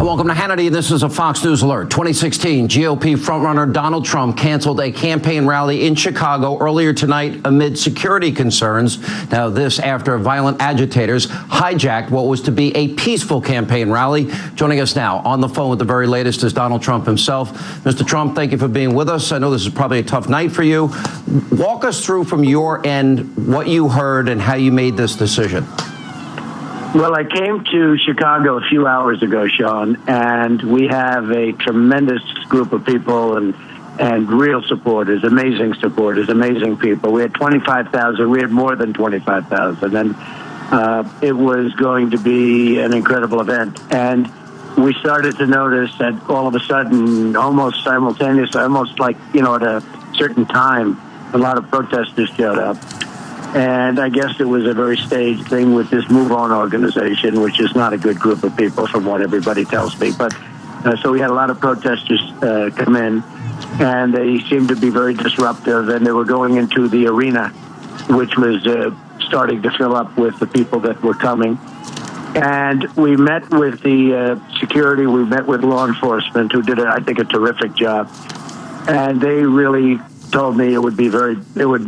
Welcome to Hannity. This is a Fox News alert. 2016 GOP frontrunner Donald Trump canceled a campaign rally in Chicago earlier tonight amid security concerns. Now, this after violent agitators hijacked what was to be a peaceful campaign rally. Joining us now on the phone with the very latest is Donald Trump himself. Mr. Trump, thank you for being with us. I know this is probably a tough night for you. Walk us through from your end what you heard and how you made this decision. Well, I came to Chicago a few hours ago, Sean, and we have a tremendous group of people and real supporters, amazing supporters, amazing people. We had 25,000. We had more than 25,000, and it was going to be an incredible event. And we started to notice that all of a sudden, almost simultaneously, almost like, at a certain time, a lot of protesters showed up. And I guess it was a very staged thing with this Move On organization, which is not a good group of people from what everybody tells me. But so we had a lot of protesters come in, and they seemed to be very disruptive, and they were going into the arena, which was starting to fill up with the people that were coming. And we met with the security, we met with law enforcement, who did, I think, a terrific job. And they really told me it would be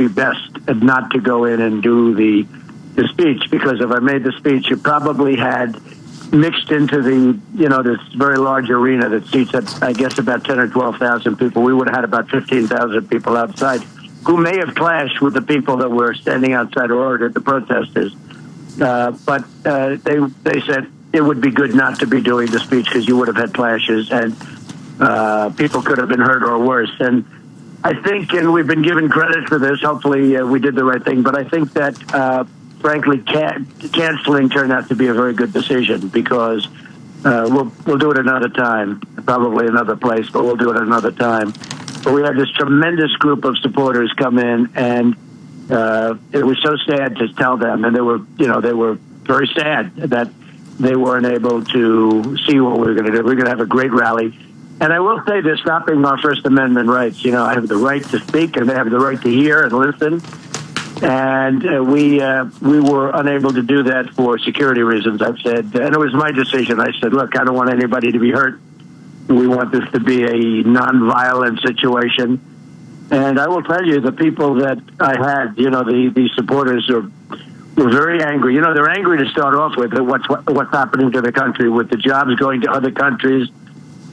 best not to go in and do the speech, because if I made the speech, it probably had mixed into this very large arena that seats, I guess, about 10 or 12,000 people. We would have had about 15,000 people outside who may have clashed with the people that were standing outside or ordered the protesters. But they said it would be good not to be doing the speech because you would have had clashes and people could have been hurt or worse. And I think, and we've been given credit for this, hopefully we did the right thing, but I think that, frankly, canceling turned out to be a very good decision, because we'll do it another time, probably another place, but we'll do it another time. But we had this tremendous group of supporters come in, and it was so sad to tell them, and they were very sad that they weren't able to see what we were going to do. We're going to have a great rally. And I will say this, stopping our First Amendment rights. I have the right to speak, and they have the right to hear and listen. And we were unable to do that for security reasons, I've said. And it was my decision. I said, look, I don't want anybody to be hurt. We want this to be a nonviolent situation. And I will tell you, the people that I had, the supporters were very angry. They're angry to start off with what's happening to the country, with the jobs going to other countries,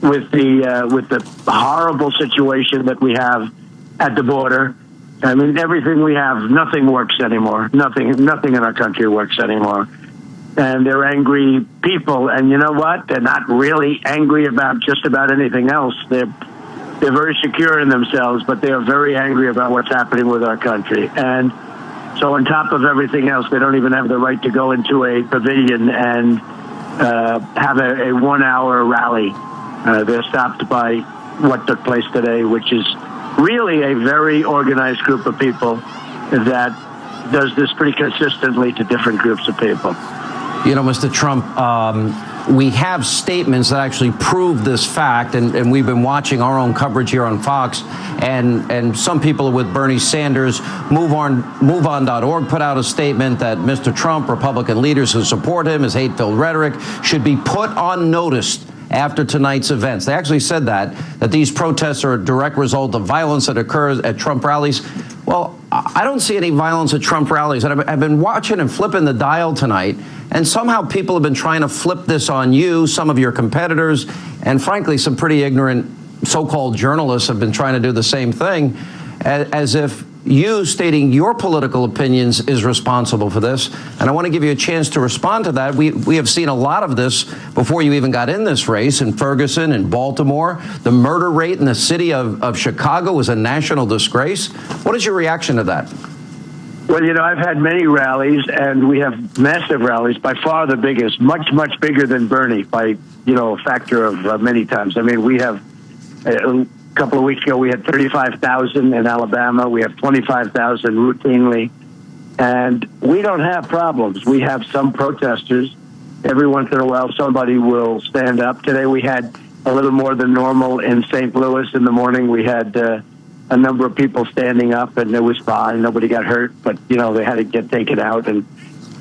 with the horrible situation that we have at the border. I mean, everything we have, nothing works anymore. Nothing in our country works anymore. And they're angry people. And you know what? They're not really angry about just about anything else. They're very secure in themselves, but they are very angry about what's happening with our country. And so on top of everything else, they don't even have the right to go into a pavilion and have a 1 hour rally. They're stopped by what took place today, which is really a very organized group of people that does this pretty consistently to different groups of people. Mr. Trump, we have statements that actually prove this fact, and we've been watching our own coverage here on Fox, and some people with Bernie Sanders. MoveOn.org put out a statement that Mr. Trump, Republican leaders who support him, his hate-filled rhetoric, should be put on notice after tonight's events. They actually said that these protests are a direct result of violence that occurs at Trump rallies. Well, I don't see any violence at Trump rallies. And I've been watching and flipping the dial tonight, and somehow people have been trying to flip this on you, some of your competitors, and frankly, some pretty ignorant so-called journalists have been trying to do the same thing, as if you stating your political opinions is responsible for this. And I want to give you a chance to respond to that. We have seen a lot of this before you even got in this race in Ferguson and Baltimore. The murder rate in the city of Chicago was a national disgrace. What is your reaction to that? Well, I've had many rallies, and we have massive rallies, by far the biggest, much, much bigger than Bernie by, a factor of many times. I mean, we have a couple of weeks ago, we had 35,000 in Alabama. We have 25,000 routinely. And we don't have problems. We have some protesters. Every once in a while, somebody will stand up. Today, we had a little more than normal in St. Louis in the morning. We had a number of people standing up, and it was fine. Nobody got hurt, but, they had to get taken out. And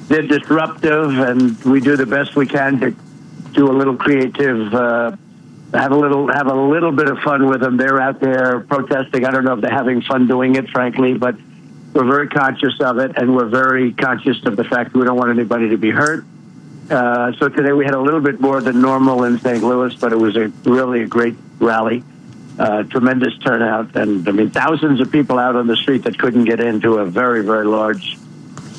they're disruptive, and we do the best we can to do a little creative, have a little bit of fun with them. They're out there protesting. I don't know if they're having fun doing it, frankly, but we're very conscious of it, and we're very conscious of the fact that we don't want anybody to be hurt. So today we had a little bit more than normal in St. Louis, but it was really a great rally. Tremendous turnout, and I mean thousands of people out on the street that couldn't get into a very, very large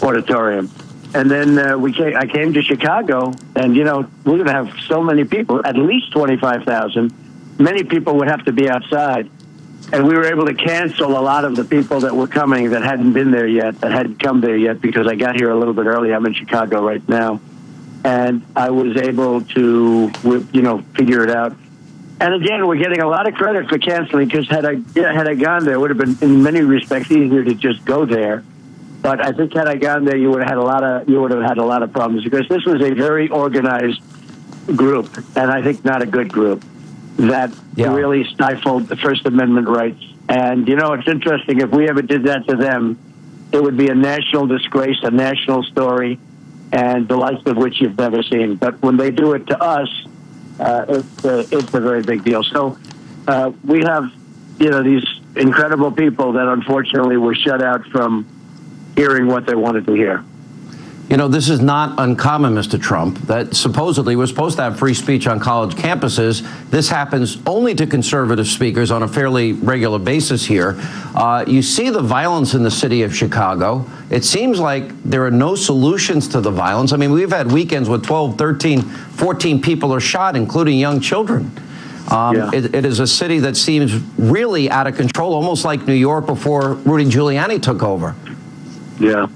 auditorium. And then I came to Chicago, and we're going to have so many people, at least 25,000. Many people would have to be outside, and we were able to cancel a lot of the people that were coming that hadn't been there yet, that hadn't come there yet, because I got here a little bit early. I'm in Chicago right now, and I was able to figure it out. And again, we're getting a lot of credit for canceling, because had I gone there, it would have been in many respects easier to just go there. But I think had I gone there, you would have had a lot of problems, because this was a very organized group, and I think not a good group, that really stifled the First Amendment rights. And it's interesting, if we ever did that to them, it would be a national disgrace, a national story, and the likes of which you've never seen. But when they do it to us, it's a very big deal. So we have, these incredible people that unfortunately were shut out from hearing what they wanted to hear. This is not uncommon, Mr. Trump, that supposedly we're supposed to have free speech on college campuses. This happens only to conservative speakers on a fairly regular basis here. You see the violence in the city of Chicago. It seems like there are no solutions to the violence. I mean, we've had weekends where 12, 13, 14 people are shot, including young children. It is a city that seems really out of control, almost like New York before Rudy Giuliani took over. Yeah.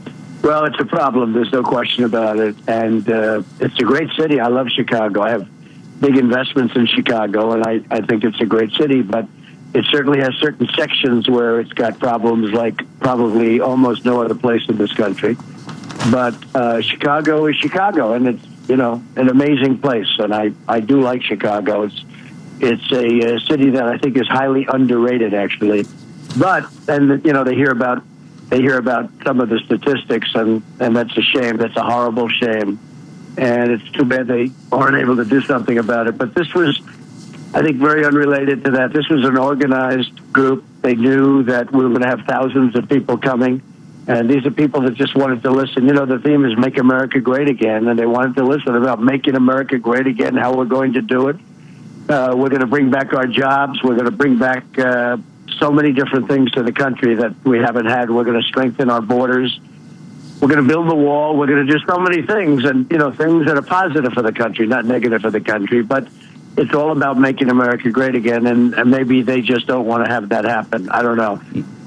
Well, it's a problem. There's no question about it. And it's a great city. I love Chicago. I have big investments in Chicago, and I think it's a great city. But it certainly has certain sections where it's got problems like probably almost no other place in this country. But Chicago is Chicago, and it's, an amazing place. And I do like Chicago. It's a city that I think is highly underrated, actually. But, and they hear about some of the statistics, and that's a shame. That's a horrible shame. And it's too bad they aren't able to do something about it. But this was, I think, very unrelated to that. This was an organized group. They knew that we were going to have thousands of people coming. And these are people that just wanted to listen. The theme is Make America Great Again. And they wanted to listen about making America great again, how we're going to do it. We're going to bring back our jobs. We're going to bring back so many different things to the country that we haven't had. We're going to strengthen our borders. We're going to build the wall. We're going to do so many things, and things that are positive for the country, not negative for the country. But it's all about making America great again, and maybe they just don't want to have that happen. I don't know.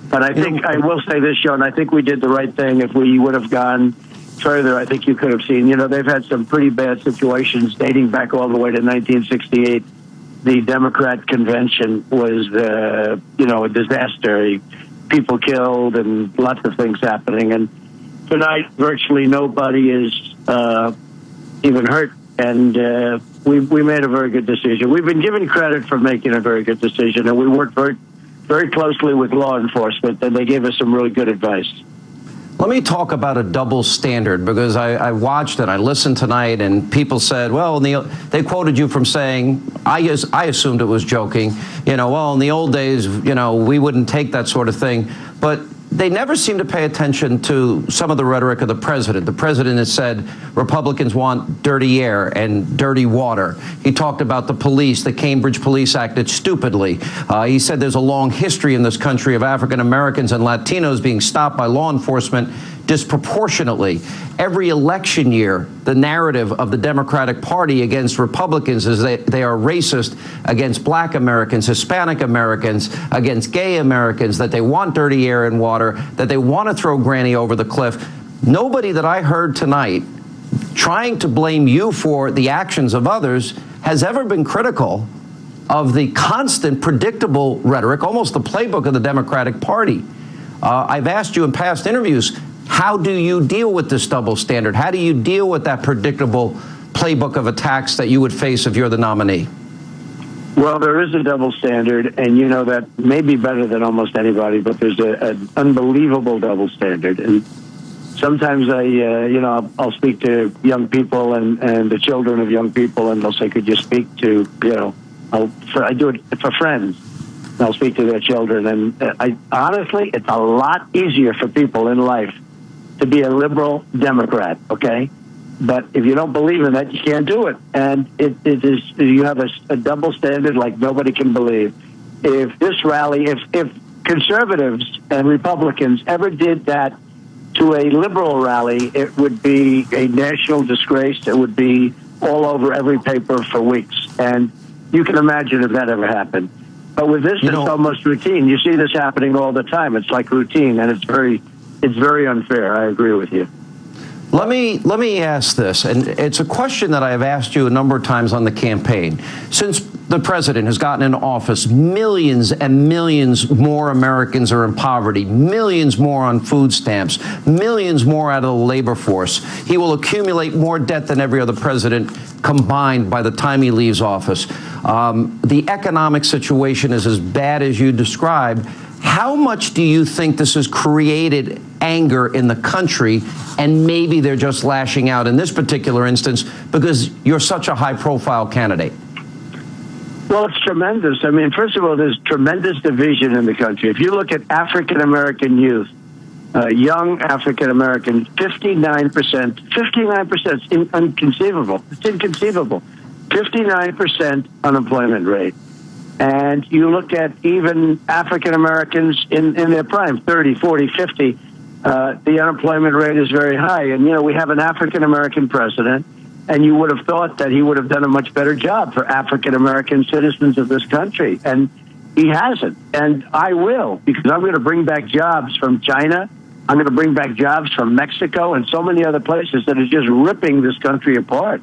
But I think I will say this, Sean. I think we did the right thing. If we would have gone further, I think you could have seen. They've had some pretty bad situations dating back all the way to 1968. The Democrat convention was, a disaster. People killed and lots of things happening. And tonight, virtually nobody is even hurt. And we made a very good decision. We've been given credit for making a very good decision, and we worked very, very closely with law enforcement, and they gave us some really good advice. Let me talk about a double standard, because I watched and I listened tonight, and people said, well, they quoted you from saying, I assumed it was joking, well, in the old days, we wouldn't take that sort of thing. But they never seem to pay attention to some of the rhetoric of the president. The president has said Republicans want dirty air and dirty water. He talked about the police. The Cambridge Police acted stupidly. He said there's a long history in this country of African Americans and Latinos being stopped by law enforcement disproportionately. Every election year, the narrative of the Democratic Party against Republicans is that they are racist against black Americans, Hispanic Americans, against gay Americans, that they want dirty air and water, that they want to throw Granny over the cliff. Nobody that I heard tonight trying to blame you for the actions of others has ever been critical of the constant, predictable rhetoric, almost the playbook of the Democratic Party. I've asked you in past interviews, how do you deal with this double standard? How do you deal with that predictable playbook of attacks that you would face if you're the nominee? Well, there is a double standard, and that may be better than almost anybody, but there's an unbelievable double standard. And sometimes I'll speak to young people and the children of young people, and they'll say, "Could you speak to I do it for friends." I'll speak to their children, and honestly, it's a lot easier for people in life to be a liberal Democrat. Okay. But if you don't believe in that, you can't do it. And it is, you have a double standard like nobody can believe. If this rally, if conservatives and Republicans ever did that to a liberal rally, it would be a national disgrace. It would be all over every paper for weeks. And you can imagine if that ever happened. But with this, it's almost routine. You see this happening all the time. It's like routine, and it's very unfair. I agree with you. Let me ask this, and it's a question that I have asked you a number of times on the campaign. Since the president has gotten into office, millions and millions more Americans are in poverty, millions more on food stamps, millions more out of the labor force. He will accumulate more debt than every other president combined by the time he leaves office. The economic situation is as bad as you described. How much do you think this has created anger in the country, and maybe they're just lashing out in this particular instance because you're such a high-profile candidate? Well, it's tremendous. I mean, first of all, there's tremendous division in the country. If you look at African-American youth, young African-American, 59%, 59%, it's inconceivable. It's inconceivable. 59% unemployment rate. And you look at even African Americans in their prime, 30, 40, 50, the unemployment rate is very high. And, we have an African American president, and you would have thought that he would have done a much better job for African American citizens of this country. And he hasn't. And I will, because I'm going to bring back jobs from China. I'm going to bring back jobs from Mexico and so many other places that are just ripping this country apart.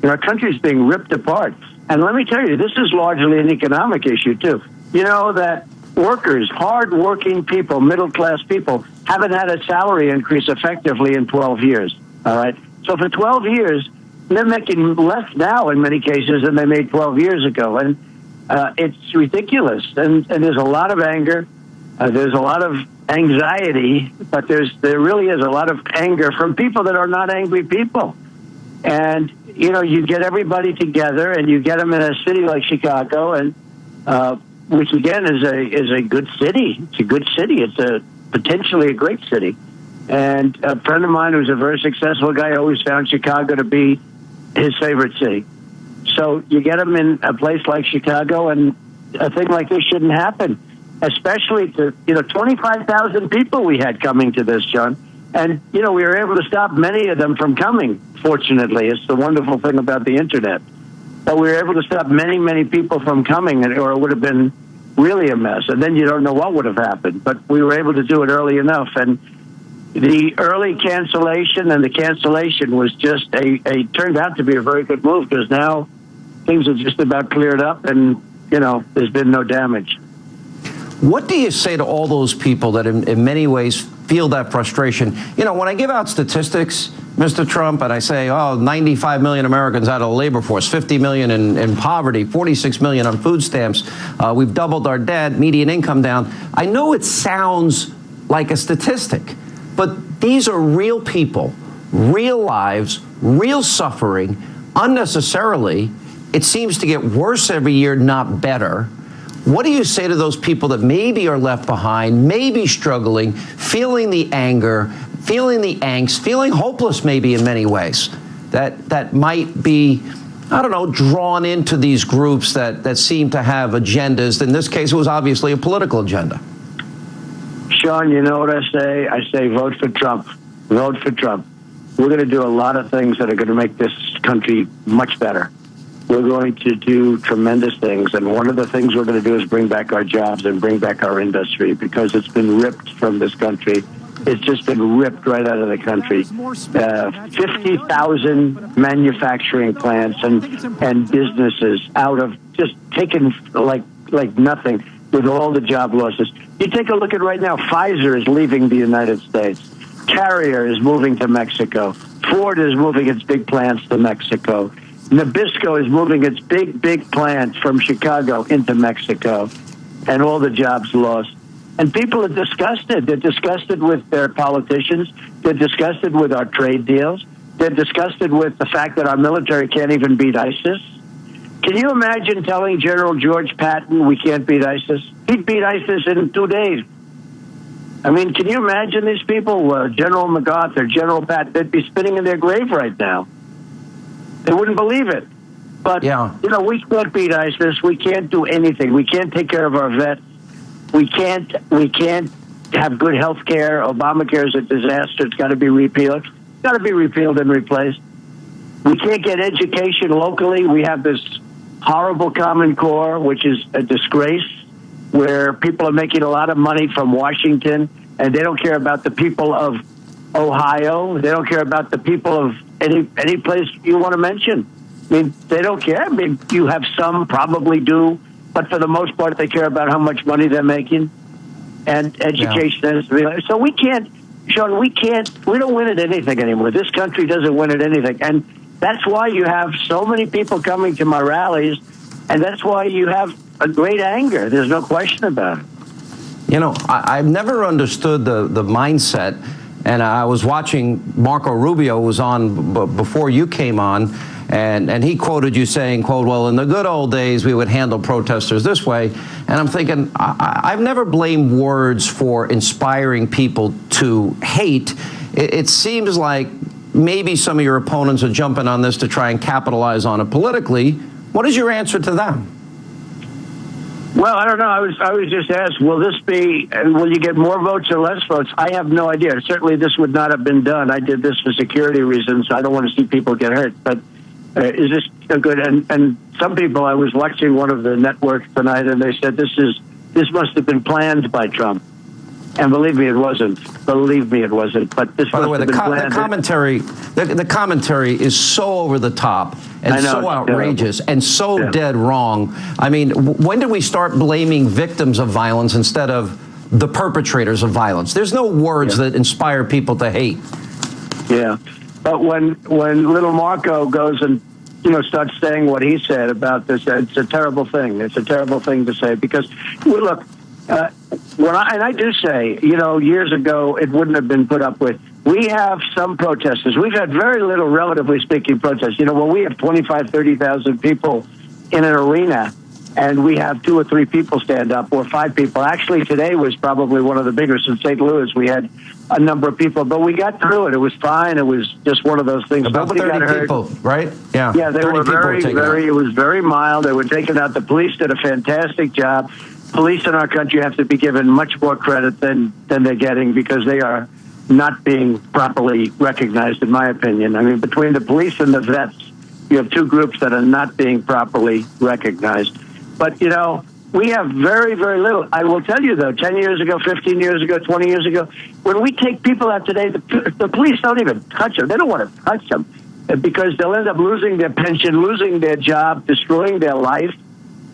Our country is being ripped apart. And let me tell you, this is largely an economic issue, too. You know that workers, hard-working people, middle-class people, haven't had a salary increase effectively in 12 years, all right? So for 12 years, they're making less now in many cases than they made 12 years ago. And it's ridiculous. And there's a lot of anger. There's a lot of anxiety. But there really is a lot of anger from people that are not angry people. And you get everybody together, and you get them in a city like Chicago, and which again is a good city. It's a good city. It's potentially a great city. And a friend of mine who's a very successful guy always found Chicago to be his favorite city. So you get them in a place like Chicago, and a thing like this shouldn't happen, especially to 25,000 people we had coming to this, John. And, we were able to stop many of them from coming, fortunately. It's the wonderful thing about the Internet. But we were able to stop many, many people from coming, or it would have been really a mess. And then you don't know what would have happened. But we were able to do it early enough. And the early cancellation was just turned out to be a very good move, because now things are just about cleared up, and, there's been no damage. What do you say to all those people that in many ways feel that frustration? When I give out statistics, Mr. Trump, and I say, 95 million Americans out of the labor force, 50 million in poverty, 46 million on food stamps, we've doubled our debt, median income down. I know it sounds like a statistic, but these are real people, real lives, real suffering, unnecessarily. It seems to get worse every year, not better. What do you say to those people that maybe are left behind, maybe struggling, feeling the anger, feeling the angst, feeling hopeless maybe in many ways, that might be, drawn into these groups that seem to have agendas? In this case, it was obviously a political agenda. Sean, you know what I say? I say vote for Trump. Vote for Trump. We're going to do a lot of things that are going to make this country much better. We're going to do tremendous things, and one of the things we're going to do is bring back our jobs and bring back our industry, because it's been ripped from this country. It's just been ripped right out of the country. 50,000 manufacturing plants and businesses out of, just taken like nothing, with all the job losses. You take a look at right now, Pfizer is leaving the United States. Carrier is moving to Mexico. Ford is moving its big plants to Mexico. Nabisco is moving its big plant from Chicago into Mexico, and all the jobs lost. And people are disgusted. They're disgusted with their politicians. They're disgusted with our trade deals. They're disgusted with the fact that our military can't even beat ISIS. Can you imagine telling General George Patton we can't beat ISIS? He'd beat ISIS in 2 days. I mean, can you imagine these people? General MacArthur, General Patton, they'd be spinning in their grave right now. They wouldn't believe it. But, you know, we can't beat ISIS. We can't do anything. We can't take care of our vets. We can't have good health care. Obamacare is a disaster. It's got to be repealed. It's got to be repealed and replaced. We can't get education locally. We have this horrible Common Core, which is a disgrace, where people are making a lot of money from Washington, and they don't care about the people of Ohio. They don't care about the people of any place you want to mention. I mean, they don't care. I mean, you have some probably do, but for the most part, they care about how much money they're making and education. Yeah. So we can't, Sean, we don't win at anything anymore. This country doesn't win at anything. And that's why you have so many people coming to my rallies, and that's why you have a great anger. There's no question about it. You know, I've never understood the mindset, and I was watching Marco Rubio was on before you came on, and he quoted you saying, quote, well, in the good old days, we would handle protesters this way. And I'm thinking, I've never blamed words for inspiring people to hate. It seems like maybe some of your opponents are jumping on this to try and capitalize on it politically. What is your answer to them? Well, I don't know. I was just asked, will you get more votes or less votes? I have no idea. Certainly this would not have been done. I did this for security reasons. I don't want to see people get hurt. But is this a good? And some people, I was watching one of the networks tonight, and they said this must have been planned by Trump. And believe me, it wasn't. Believe me, it wasn't. But this, by the way, the commentary is so over the top and so outrageous and so dead wrong. I mean, when do we start blaming victims of violence instead of the perpetrators of violence? There's no words that inspire people to hate. Yeah, but when little Marco goes and starts saying what he said about this, it's a terrible thing. It's a terrible thing to say because look. I do say, years ago, it wouldn't have been put up with. We have some protesters. We've had very little, relatively speaking, protests. When we have 25, 30,000 people in an arena and we have 2 or 3 people stand up or 5 people. Actually, today was probably one of the biggest in St. Louis. We had a number of people, but we got through it. It was fine. It was just one of those things. About Nobody 30 got hurt. people, right? Yeah. Yeah, they were it was very mild. They were taken out. The police did a fantastic job. Police in our country have to be given much more credit than they're getting because they are not being properly recognized, in my opinion. I mean, between the police and the vets, you have 2 groups that are not being properly recognized. But, we have very, very little. I will tell you, though, 10 years ago, 15 years ago, 20 years ago, when we take people out today, the police don't even touch them. They don't want to touch them because they'll end up losing their pension, losing their job, destroying their life.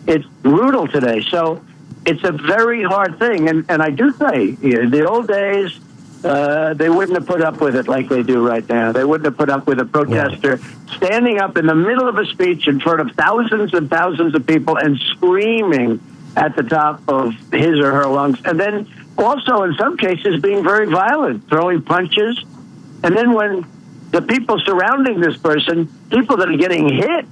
It's brutal today. So it's a very hard thing, and I do say, in the old days, they wouldn't have put up with it like they do right now. They wouldn't have put up with a protester standing up in the middle of a speech in front of thousands and thousands of people and screaming at the top of his or her lungs, and then also, in some cases, being very violent, throwing punches. And then when the people surrounding this person, people that are getting hit,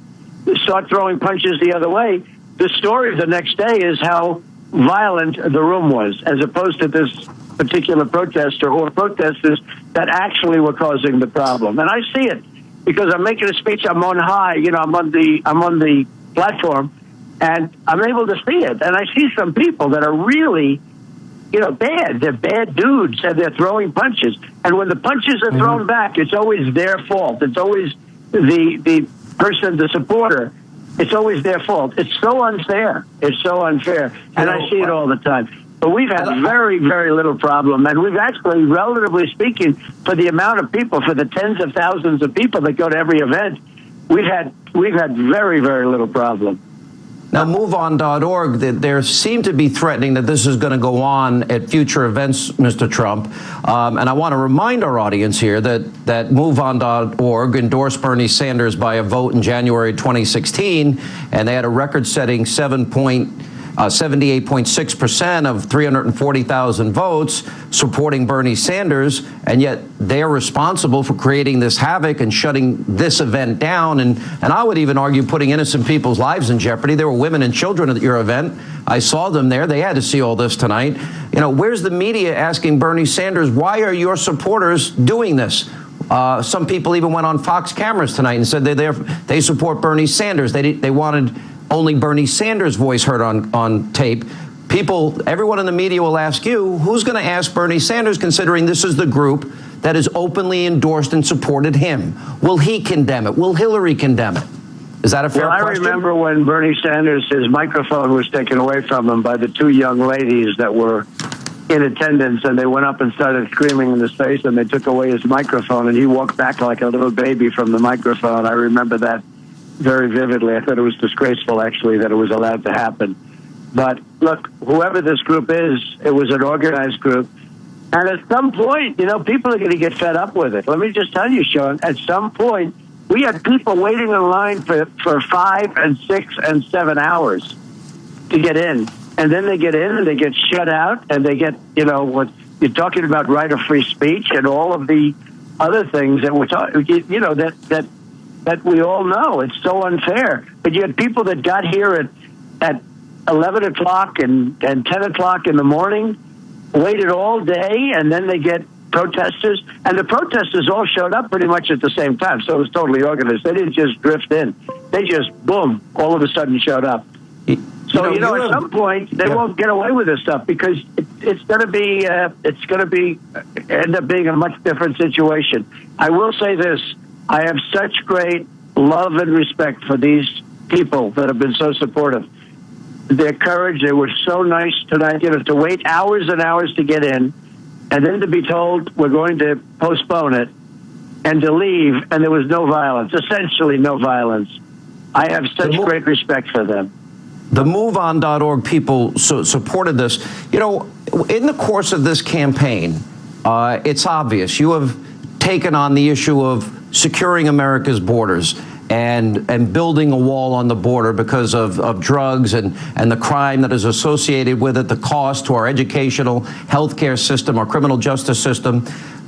start throwing punches the other way, the story the next day is how violent the room was, as opposed to this particular protester or protesters that actually were causing the problem. And I see it because I'm making a speech. I'm on high, I'm on the platform, and I'm able to see it. And I see some people that are really, bad. They're bad dudes, and they're throwing punches. And when the punches are thrown back, it's always their fault. It's always the person, the supporter. It's always their fault. It's so unfair. It's so unfair. And I see it all the time. But we've had very, very little problem. And we've actually, relatively speaking, for the amount of people, for the tens of thousands of people that go to every event, we've had very, very little problem. Now, MoveOn.org, there seem to be threatening that this is going to go on at future events, Mr. Trump. And I want to remind our audience here that MoveOn.org endorsed Bernie Sanders by a vote in January 2016, and they had a record-setting 7-point 78.6% of 340,000 votes supporting Bernie Sanders, and yet they're responsible for creating this havoc and shutting this event down. And I would even argue putting innocent people's lives in jeopardy. There were women and children at your event. I saw them there. They had to see all this tonight. You know, where's the media asking Bernie Sanders, why are your supporters doing this? Some people even went on Fox cameras tonight and said they support Bernie Sanders. They wanted only Bernie Sanders' voice heard on tape. Everyone in the media will ask you, who's going to ask Bernie Sanders, considering this is the group that has openly endorsed and supported him? Will he condemn it? Will Hillary condemn it? Is that a fair question? I remember when Bernie Sanders, his microphone was taken away from him by the two young ladies that were in attendance, and they went up and started screaming in his face, and they took away his microphone, and he walked back like a little baby from the microphone. I remember that very vividly. I thought it was disgraceful, actually, that it was allowed to happen. But look, whoever this group is, it was an organized group. And at some point, you know, people are going to get fed up with it. Let me just tell you, Sean, at some point, we had people waiting in line for 5 and 6 and 7 hours to get in. And then they get in and they get shut out, and they get, you know, what you're talking about, right of free speech and all of the other things that we're talking, you know, that we all know. It's so unfair. But you had people that got here at 11 o'clock and 10 o'clock in the morning, waited all day, and then they get protesters. And the protesters all showed up pretty much at the same time, so it was totally organized. They didn't just drift in. They just, boom, all of a sudden showed up. So, you know, at some point, they won't get away with this stuff, because it's going to be end up being a much different situation. I will say this. I have such great love and respect for these people that have been so supportive. Their courage, they were so nice tonight, you know, to wait hours and hours to get in, and then to be told we're going to postpone it, and to leave, and there was no violence, essentially no violence. I have such great respect for them. The MoveOn.org people supported this. You know, in the course of this campaign, it's obvious you have taken on the issue of securing America's borders and building a wall on the border because of drugs and the crime that is associated with it, the cost to our educational, healthcare system, our criminal justice system.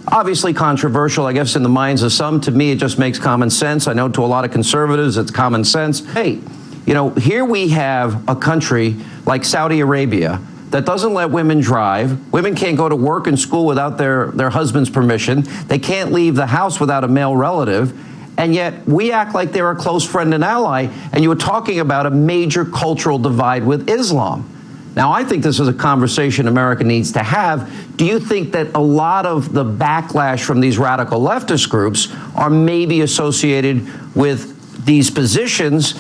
Obviously controversial, I guess, in the minds of some. To me, it just makes common sense. I know to a lot of conservatives, it's common sense. Hey, you know, here we have a country like Saudi Arabia that doesn't let women drive. Women can't go to work and school without their husband's permission. They can't leave the house without a male relative. And yet we act like they're a close friend and ally. And you were talking about a major cultural divide with Islam. Now, I think this is a conversation America needs to have. Do you think that a lot of the backlash from these radical leftist groups are maybe associated with these positions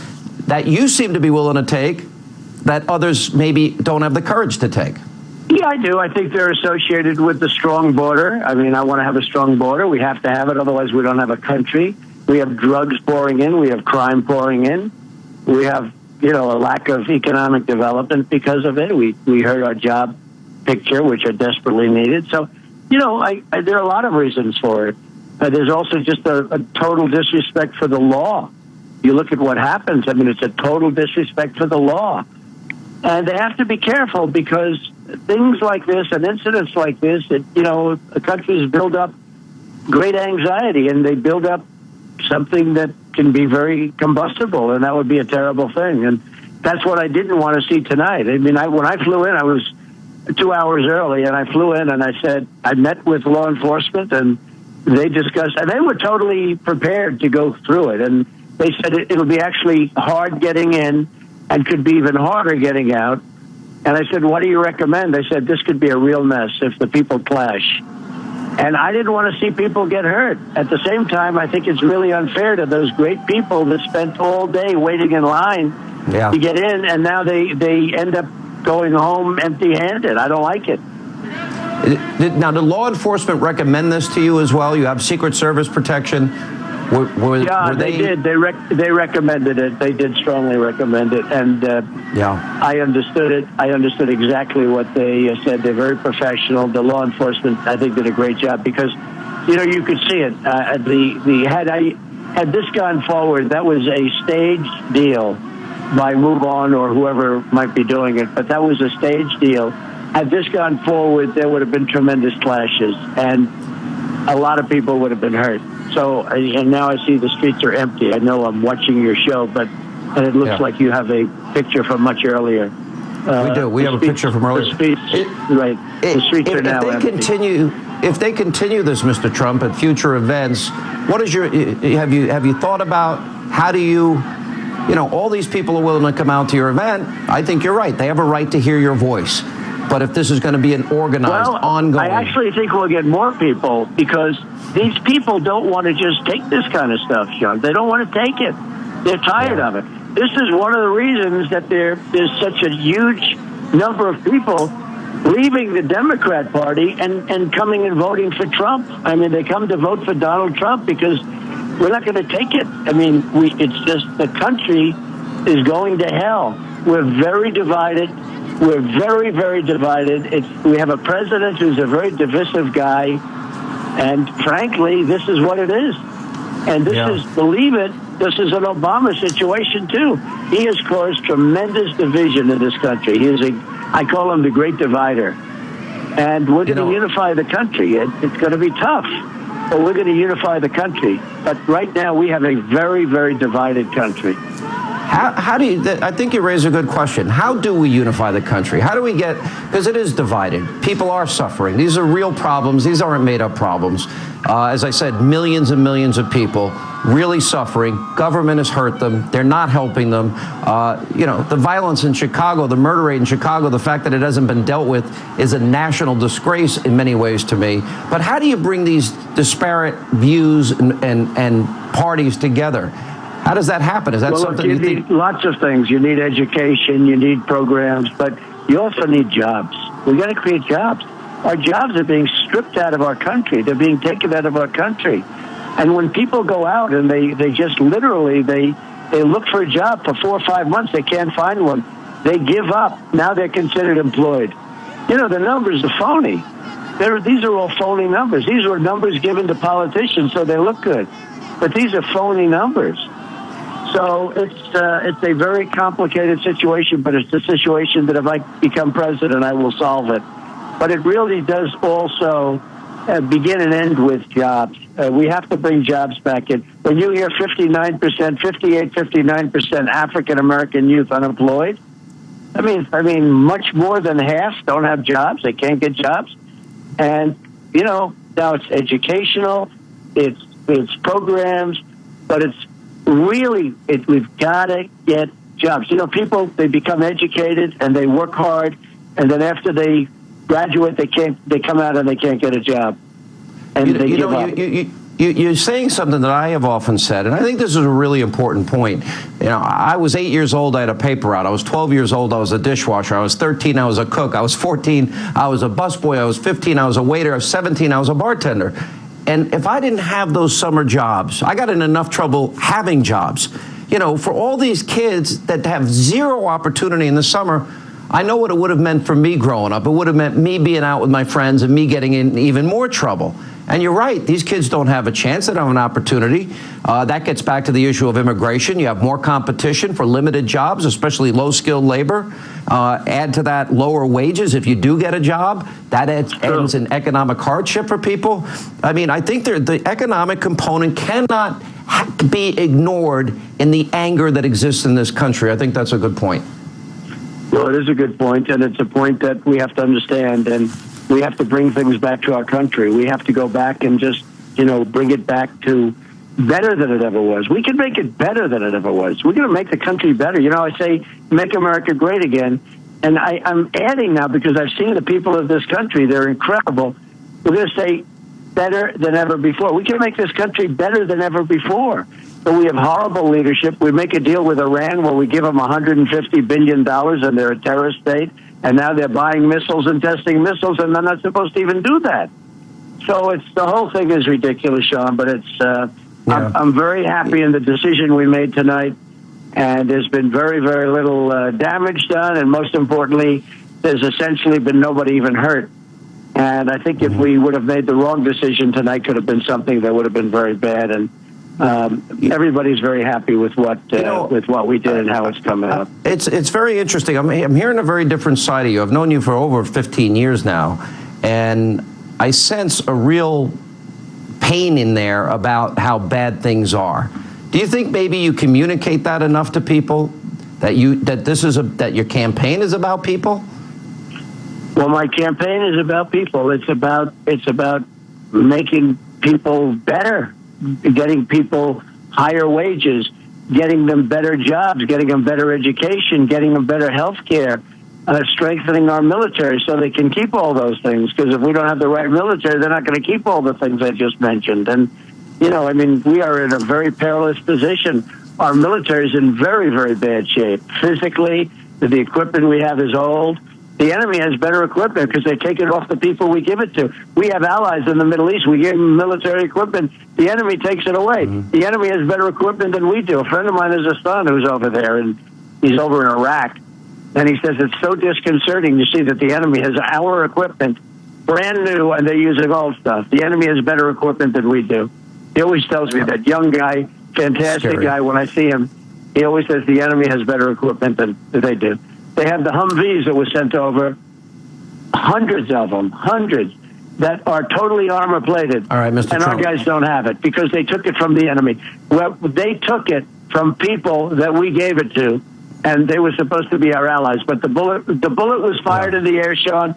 that you seem to be willing to take that others maybe don't have the courage to take? Yeah, I do. I think they're associated with the strong border. I mean, I want to have a strong border. We have to have it. Otherwise, we don't have a country. We have drugs pouring in. We have crime pouring in. We have, you know, a lack of economic development because of it. We hurt our job picture, which are desperately needed. So, you know, there are a lot of reasons for it. There's also just a total disrespect for the law. You look at what happens. I mean, it's a total disrespect for the law. And they have to be careful, because things like this and incidents like this, you know, countries build up great anxiety, and they build up something that can be very combustible, and that would be a terrible thing. And that's what I didn't want to see tonight. I mean, when I flew in, I was 2 hours early, and I flew in and I said, I met with law enforcement, and they discussed, and they were totally prepared to go through it. And they said it'll be actually hard getting in and could be even harder getting out. And I said, what do you recommend? They said, this could be a real mess if the people clash. And I didn't want to see people get hurt. At the same time, I think it's really unfair to those great people that spent all day waiting in line to get in, and now they end up going home empty-handed. I don't like it. Now, did law enforcement recommend this to you as well? You have Secret Service protection. Were they did. They recommended it. They did strongly recommend it, and I understood it. I understood exactly what they said. They're very professional. The law enforcement, I think, did a great job, because, you know, you could see it. Had this gone forward, that was a staged deal by Move On or whoever might be doing it, but that was a stage deal. Had this gone forward, there would have been tremendous clashes, and a lot of people would have been hurt. So, and now I see the streets are empty. I know I'm watching your show, and it looks like you have a picture from much earlier. We do. We have a picture from earlier. The streets are now empty. If they continue this, Mr. Trump, at future events, what is have you thought about how do you all these people are willing to come out to your event? I think you're right. They have a right to hear your voice. But if this is going to be an organized, ongoing... I actually think we'll get more people because these people don't want to just take this kind of stuff, Sean. They don't want to take it. They're tired of it. This is one of the reasons that there's such a huge number of people leaving the Democrat Party and coming and voting for Trump. I mean, they come to vote for Donald Trump because we're not going to take it. I mean, it's just the country is going to hell. We're very divided. We're very, very divided. We have a president who's a very divisive guy, and frankly, this is what it is. And this is, believe it, this is an Obama situation too. He has caused tremendous division in this country. He is I call him the Great Divider. And we're going to unify the country. It's going to be tough, but we're going to unify the country. But right now, we have a very, very divided country. How do you, I think you raise a good question. How do we unify the country? How do we get, because it is divided. People are suffering. These are real problems. These aren't made up problems. As I said, millions and millions of people really suffering. Government has hurt them. They're not helping them. The violence in Chicago, the murder rate in Chicago, the fact that it hasn't been dealt with is a national disgrace in many ways to me. But how do you bring these disparate views and parties together? How does that happen? Is that something you need? Lots of things. You need education, you need programs, but you also need jobs. We're going to create jobs. Our jobs are being stripped out of our country. They're being taken out of our country. And when people go out and they just literally, they look for a job for 4 or 5 months, they can't find one. They give up. Now they're considered employed. The numbers are phony. These are all phony numbers. These were numbers given to politicians so they look good. But these are phony numbers. So it's a very complicated situation, but it's a situation that if I become president, I will solve it. But it really does also begin and end with jobs. We have to bring jobs back in. When you hear 59%, 59% African-American youth unemployed, I mean, much more than half don't have jobs. They can't get jobs. And, now it's educational, it's programs, but it's really, we've got to get jobs. People, they become educated and they work hard, and then after they graduate, they come out and they can't get a job, and they give up. You're saying something that I have often said, and I think this is a really important point. I was 8 years old, I had a paper route. I was 12 years old, I was a dishwasher. I was 13, I was a cook. I was 14, I was a busboy. I was 15, I was a waiter. I was 17, I was a bartender. And if I didn't have those summer jobs, I got in enough trouble having jobs. For all these kids that have zero opportunity in the summer, I know what it would have meant for me growing up. It would have meant me being out with my friends and me getting in even more trouble. And you're right, these kids don't have a chance. They don't have an opportunity. That gets back to the issue of immigration. You have more competition for limited jobs, especially low-skilled labor. Add to that lower wages if you do get a job. That ends in economic hardship for people. I mean, I think the economic component cannot be ignored in the anger that exists in this country. I think that's a good point. Well, it is a good point, and it's a point that we have to understand, and we have to bring things back to our country. We have to go back and just, bring it back to better than it ever was. We can make it better than it ever was. We're going to make the country better. I say, make America great again. And I'm adding now, because I've seen the people of this country. They're incredible. We're going to say better than ever before. We can make this country better than ever before. But we have horrible leadership. We make a deal with Iran where we give them $150 billion, and they're a terrorist state. And now they're buying missiles and testing missiles, and they're not supposed to even do that. So the whole thing is ridiculous, Sean. But I'm very happy in the decision we made tonight. And there's been very, very little damage done. And most importantly, there's essentially been nobody even hurt. And I think if we would have made the wrong decision tonight, could have been something that would have been very bad. And everybody's very happy with what we did and how it's coming up. It's very interesting. I'm hearing a very different side of you. I've known you for over 15 years now, and I sense a real pain in there about how bad things are. Do you think maybe you communicate that enough to people, that your campaign is about people? Well, my campaign is about people. It's about making people better, getting people higher wages, getting them better jobs, getting them better education, getting them better health care, strengthening our military so they can keep all those things. Because if we don't have the right military, they're not going to keep all the things I just mentioned. And, we are in a very perilous position. Our military is in very, very bad shape. Physically, the equipment we have is old. The enemy has better equipment because they take it off the people we give it to. We have allies in the Middle East. We give them military equipment. The enemy takes it away. Mm-hmm. The enemy has better equipment than we do. A friend of mine has a son who's over there, and he's over in Iraq. And he says it's so disconcerting to see that the enemy has our equipment, brand new, and they're using old stuff. The enemy has better equipment than we do. He always tells me that. Young guy, fantastic guy, when I see him, he always says the enemy has better equipment than they do. They have the Humvees that were sent over, hundreds of them, that are totally armor-plated. All right, Mr. And Trump. Our guys don't have it because they took it from the enemy. Well, they took it from people that we gave it to, and they were supposed to be our allies. But the bullet was fired in the air, Sean,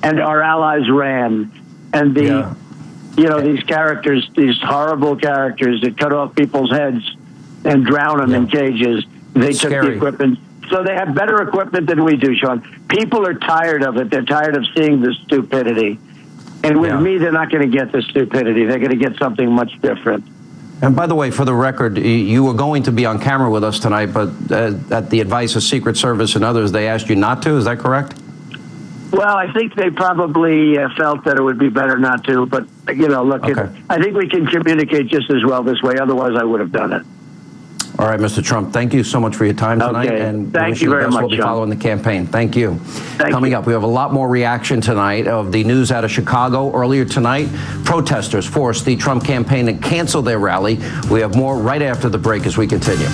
and our allies ran. And these characters, these horrible characters that cut off people's heads and drown them in cages, they took the equipment. So they have better equipment than we do, Sean. People are tired of it. They're tired of seeing the stupidity. And with me, they're not going to get the stupidity. They're going to get something much different. And by the way, for the record, you were going to be on camera with us tonight, but at the advice of Secret Service and others, they asked you not to. Is that correct? Well, I think they probably felt that it would be better not to. But, look, I think we can communicate just as well this way. Otherwise, I would have done it. All right, Mr. Trump, thank you so much for your time tonight. Okay. And thank you very much, We'll be following the campaign. Thank you. Coming up, we have a lot more reaction tonight of the news out of Chicago. Earlier tonight, protesters forced the Trump campaign to cancel their rally. We have more right after the break as we continue.